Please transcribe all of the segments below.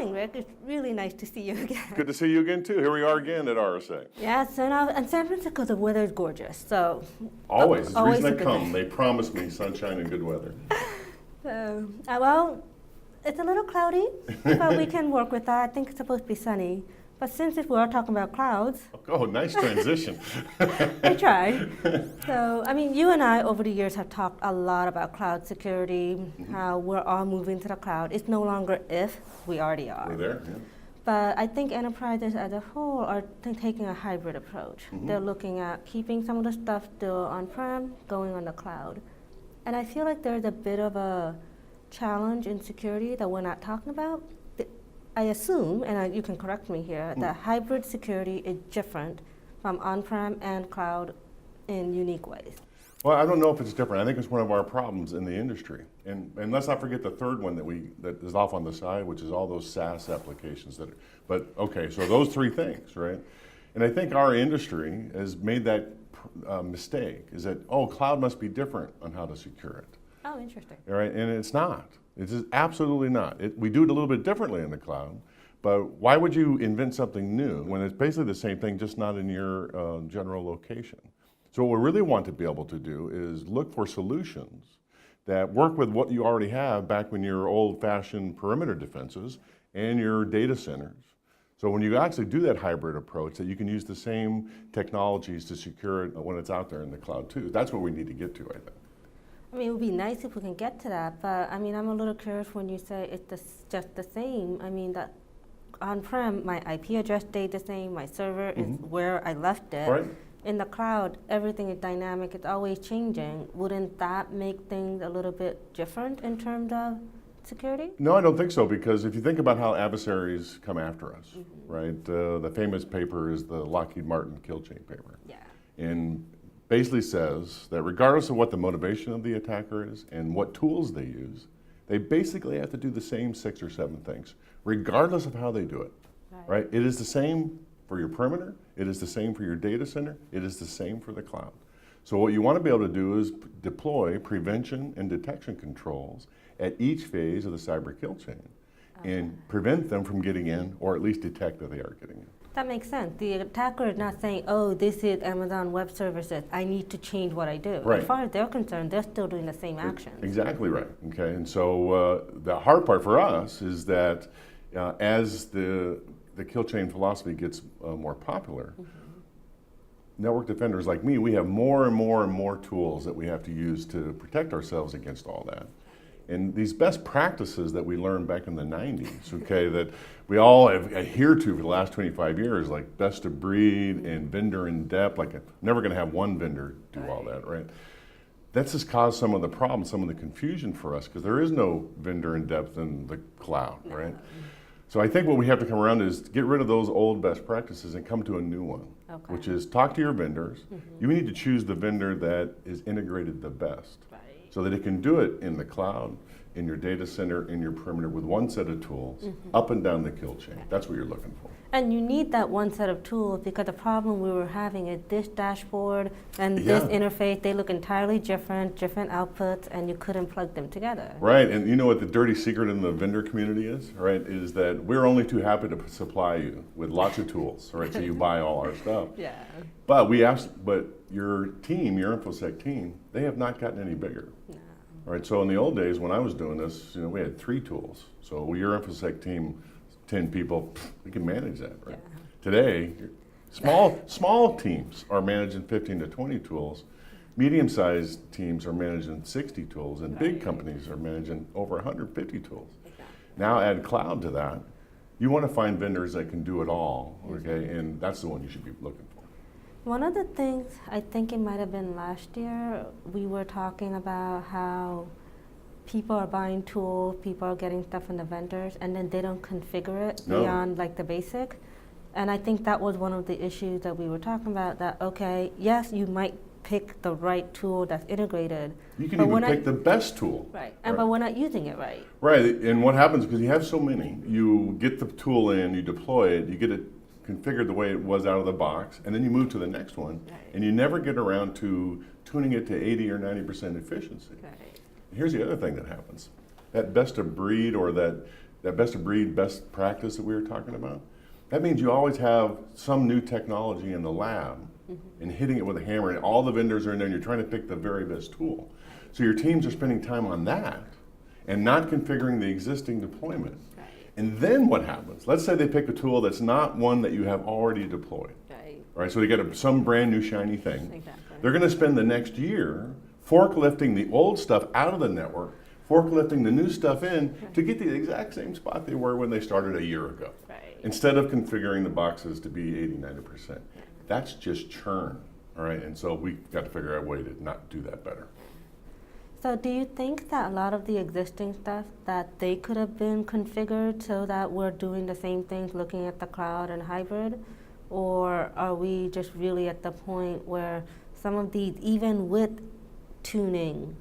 morning, Rick. It's really nice to see you again. Good to see you again, too. Here we are again at RSA. Yes, and San Francisco, the weather is gorgeous. So Always. It's the always reason a I good come. thing. They promise me sunshine and good weather. Well, it's a little cloudy, but we can work with that. I think it's supposed to be sunny. But since we are talking about clouds, Oh, nice transition. I try. So, I mean, you and I over the years have talked a lot about cloud security, how we're all moving to the cloud. It's no longer if, we already are. We're there, yeah. But I think enterprises as a whole are taking a hybrid approach. They're looking at keeping some of the stuff still on-prem, going on the cloud. And I feel like there's a bit of a challenge in security that we're not talking about. I assume, and you can correct me here, that hybrid security is different from on-prem and cloud in unique ways. Well, I don't know if it's different. I think it's one of our problems in the industry. And let's not forget the third one that is off on the side, which is all those SaaS applications but okay, so those three things, right? And I think our industry has made that mistake, is that, cloud must be different on how to secure it. Oh, interesting. All right, and it's not. It's just absolutely not. We do it a little bit differently in the cloud, but why would you invent something new when it's basically the same thing, just not in your general location? So what we really want to be able to do is look for solutions that work with what you already have back when your old-fashioned perimeter defenses and your data centers. So when you actually do that hybrid approach, that you can use the same technologies to secure it when it's out there in the cloud too. That's what we need to get to, I think. I mean, it would be nice if we can get to that, but I mean, I'm a little curious when you say it's just the same. I mean, that on-prem, my IP address stayed the same, my server is where I left it. Right. In the cloud, everything is dynamic, it's always changing. Wouldn't that make things a little bit different in terms of security? No, I don't think so, because if you think about how adversaries come after us, right? The famous paper is the Lockheed Martin kill chain paper. Yeah. And basically says that regardless of what the motivation of the attacker is and what tools they use, they basically have to do the same 6 or 7 things, regardless of how they do it, right? It is the same for your perimeter, it is the same for your data center, it is the same for the cloud. So what you want to be able to do is deploy prevention and detection controls at each phase of the cyber kill chain and prevent them from getting in, or at least detect that they are getting in. That makes sense. The attacker is not saying, oh, this is Amazon Web Services, I need to change what I do. Right. As far as they're concerned, they're still doing the same actions. Exactly right, okay? And so the hard part for us is that as the kill chain philosophy gets more popular, network defenders like me, we have more and more and more tools that we have to use to protect ourselves against all that. And these best practices that we learned back in the 90s, okay, that we all have adhered to for the last 25 years, like best of breed and vendor in depth, like I'm never going to have one vendor do all that, right? That's just caused some of the problems, some of the confusion for us, because there is no vendor in depth in the cloud, right? So I think what we have to come around is get rid of those old best practices and come to a new one, which is talk to your vendors. You need to choose the vendor that is integrated the best, so that it can do it in the cloud, in your data center, in your perimeter with one set of tools, up and down the kill chain. That's what you're looking for. And you need that one set of tools because the problem we were having is this dashboard and this interface, they look entirely different outputs, and you couldn't plug them together. Right, and you know what the dirty secret in the vendor community is, right? Is that we're only too happy to supply you with lots of tools, right? So you buy all our stuff. Yeah. But your team, your InfoSec team, they have not gotten any bigger. No. Right, so in the old days when I was doing this, we had 3 tools. So your InfoSec team, 10 people, we can manage that, right? Yeah. Today, small teams are managing 15 to 20 tools. Medium-sized teams are managing 60 tools, and big companies are managing over 150 tools. Exactly. Now add cloud to that. You want to find vendors that can do it all, okay? And that's the one you should be looking for. One of the things, I think it might have been last year, we were talking about how people are buying tools, people are getting stuff from the vendors, and then they don't configure it beyond like the basic. And I think that was one of the issues that we were talking about, that, okay, yes, you might pick the right tool that's integrated. You can even pick the best tool. Right, but we're not using it right. Right, and what happens, because you have so many, you get the tool in, you deploy it, you get it configured the way it was out of the box, and then you move to the next one, and you never get around to tuning it to 80 or 90% efficiency. Here's the other thing that happens. that best of breed or that best of breed best practice that we were talking about, that means you always have some new technology in the lab and hitting it with a hammer, and all the vendors are in there and you're trying to pick the very best tool. So your teams are spending time on that and not configuring the existing deployment. Right. And then what happens? Let's say they pick a tool that's not one that you have already deployed. Right, so they get some brand new shiny thing. Exactly. They're going to spend the next year forklifting the old stuff out of the network, forklifting the new stuff in to get to the exact same spot they were when they started a year ago. Right. Instead of configuring the boxes to be 80, 90%. That's just churn, all right? And so we've got to figure out a way to not do that better. So do you think that a lot of the existing stuff that they could have been configured so that we're doing the same things, looking at the cloud and hybrid? Or are we just really at the point where some of these, even with tuning,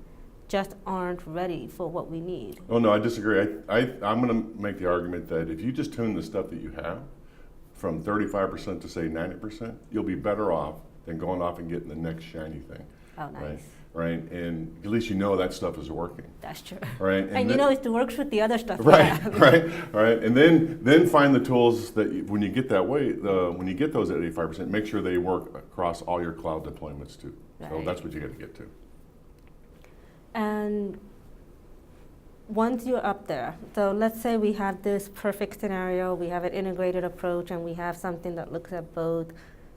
just aren't ready for what we need? Oh no, I disagree. I'm going to make the argument that if you just tune the stuff that you have from 35% to say 90%, you'll be better off than going off and getting the next shiny thing. Oh, nice. Right, and at least you know that stuff is working. That's true. Right, and you know it works with the other stuff. Right, right, and then find the tools that when you get that way, when you get those at 85%, make sure they work across all your cloud deployments too. Right. So that's what you got to get to. And once you're up there, so let's say we have this perfect scenario, we have an integrated approach, and we have something that looks at both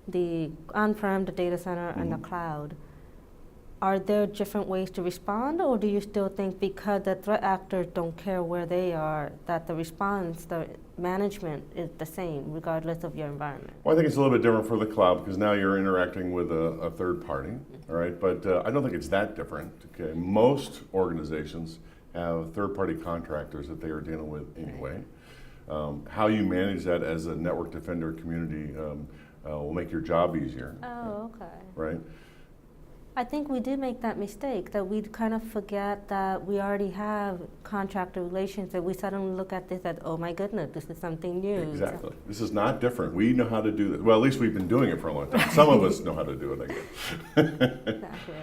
the on-prem, the data center, and the cloud. Are there different ways to respond, or do you still think because the threat actors don't care where they are, that the response, the management is the same regardless of your environment? Well, I think it's a little bit different for the cloud because now you're interacting with a third party, all right? But I don't think it's that different, okay? Most organizations have third-party contractors that they are dealing with anyway. How you manage that as a network defender community will make your job easier. Oh, okay. Right? I think we did make that mistake, that we kind of forget that we already have contractor relations, that we suddenly look at this as, oh my goodness, this is something new. Exactly. This is not different. We know how to do this. Well, at least we've been doing it for a long time. Some of us know how to do it, I guess. Exactly.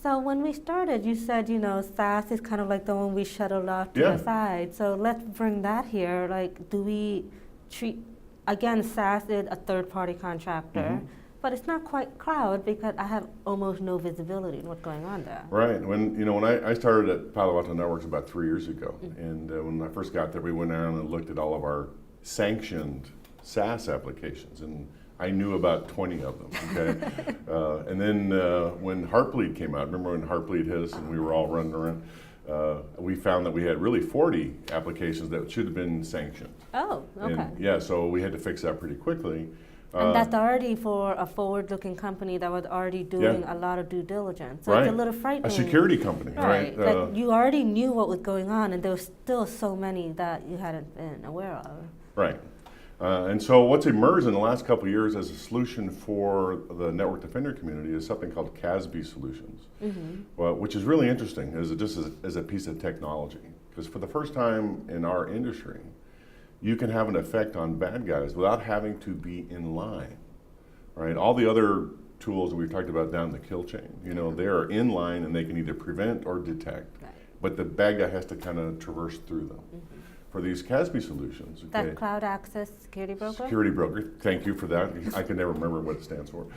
So when we started, you said, you know, SaaS is kind of like the one we shuttled off to the side. So let's bring that here. Like, do we treat, again, SaaS is a third-party contractor, but it's not quite cloud because I have almost no visibility in what's going on there. Right. When I started at Palo Alto Networks about 3 years ago, and when I first got there, we went down and looked at all of our sanctioned SaaS applications, and I knew about 20 of them. Okay, and then when Heartbleed came out, remember when Heartbleed hit us and we were all running around? We found that we had really 40 applications that should have been sanctioned. Oh, okay. And yeah, so we had to fix that pretty quickly. And that's already for a forward-looking company that was already doing a lot of due diligence. So it's a little frightening. A security company, right? Like you already knew what was going on, and there was still so many that you hadn't been aware of. Right. And so what's emerged in the last couple of years as a solution for the network defender community is something called CASB solutions, which is really interesting as a piece of technology. Because for the first time in our industry, you can have an effect on bad guys without having to be in line, right? All the other tools that we've talked about down the kill chain, you know, they are in line and they can either prevent or detect, but the bad guy has to kind of traverse through them. For these CASB solutions, That Cloud Access Security Broker? Security Broker, thank you for that. I can never remember what it stands for.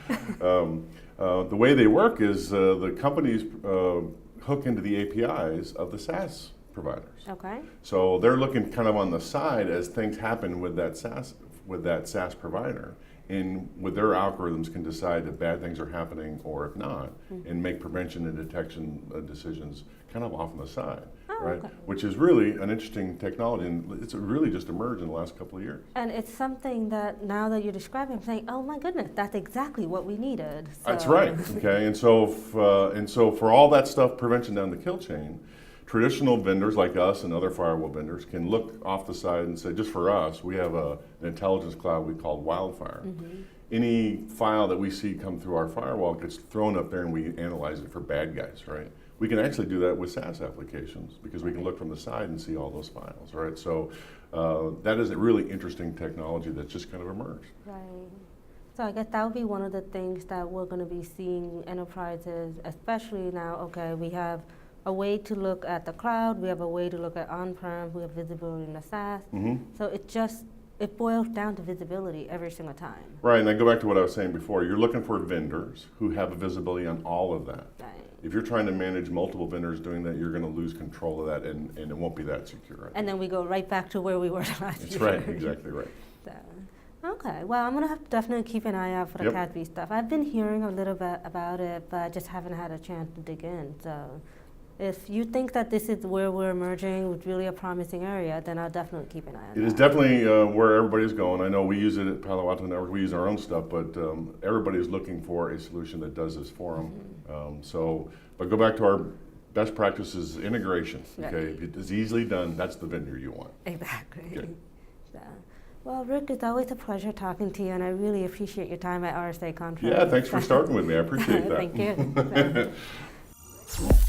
The way they work is the companies hook into the APIs of the SaaS providers. Okay. So they're looking kind of on the side as things happen with that SaaS provider, and with their algorithms can decide if bad things are happening or if not, and make prevention and detection decisions kind of off on the side, right? Okay. Which is really an interesting technology, and it's really just emerged in the last couple of years. And it's something that now that you're describing, I'm saying, oh my goodness, that's exactly what we needed. So. That's right. Okay, and so for all that stuff, prevention down the kill chain, traditional vendors like us and other firewall vendors can look off the side and say, just for us, we have an intelligence cloud we call Wildfire. Any file that we see come through our firewall gets thrown up there and we analyze it for bad guys, right? We can actually do that with SaaS applications because we can look from the side and see all those files, right? So that is a really interesting technology that's just kind of emerged. Right. So I guess that would be one of the things that we're going to be seeing enterprises, especially now, okay, we have a way to look at the cloud, we have a way to look at on-prem, we have visibility in the SaaS. So it boils down to visibility every single time. Right, and I go back to what I was saying before. You're looking for vendors who have a visibility on all of that. Right. If you're trying to manage multiple vendors doing that, you're going to lose control of that, and it won't be that secure. And then we go right back to where we were last That's year. right, exactly right. So, okay, well, I'm going to have to definitely keep an eye out for the CASB stuff. I've been hearing a little bit about it, but I just haven't had a chance to dig in. So if you think that this is where we're emerging with really a promising area, then I'll definitely keep an eye on it. It is definitely where everybody's going. I know we use it at Palo Alto Network, we use our own stuff, but everybody's looking for a solution that does this for them. But go back to our best practices integration. Okay, if it's easily done, that's the vendor you want. Exactly. Good. So, well, Rick, it's always a pleasure talking to you, and I really appreciate your time at RSA Conference. Yeah, thanks for starting with me. I appreciate that. Thank you.